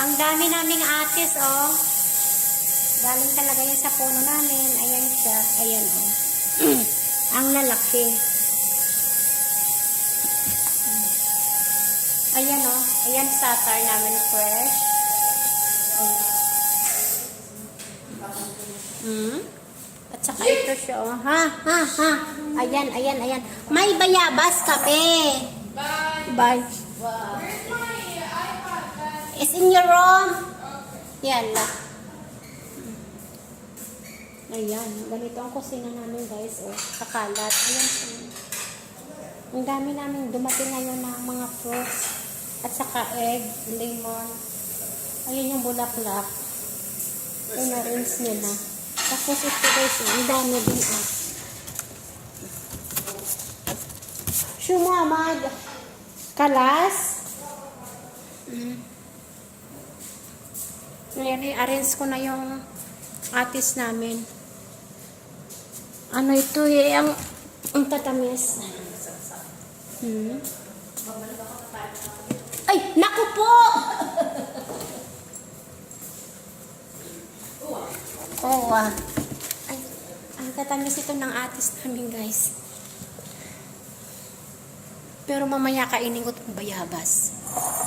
Ang dami naming atis, oh. Galing talaga yan sa puno namin. Ayan siya. Ayan, oh. Ang lalaki. Ayan, oh. Ayan, satar namin fresh. At saka ito siya, oh. Ha. Ayan. May bayabas kami. Bye. It's in your room. Yan lang. Ayan. Ganito ang kusina namin, guys. Oh, kakalat. Ayan. Ang dami namin dumating ngayon na mga fruits. At saka egg, lemon. Ayan yung bulaklak. Na-rinse nyo na. Tapos ito, guys. Ang dami din, ah. Shumamad. Kalas. Ngayon, i-arrange ko na yung atis namin. Ano ito eh, ang tatamis. Ay, naku po! Oh, ay, ang tatamis ito ng atis namin, guys. Pero mamaya kainin ko itong bayabas.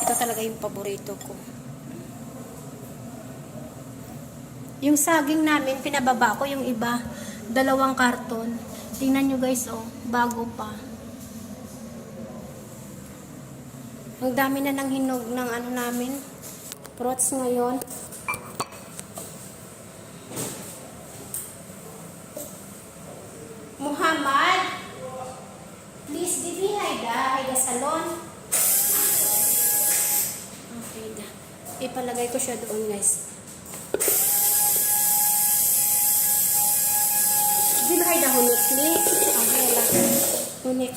Ito talaga yung paborito ko. Yung saging namin, pinababa ko yung iba. 2 karton. Tingnan nyo, guys, oh. Bago pa. Ang dami na ng hinog ng ano namin. Fruits ngayon. Muhammad, please give me Haida Salon. Okay na. Ipalagay ko siya doon, guys. Give me Haida hunot, please. Okay lang. Hunit.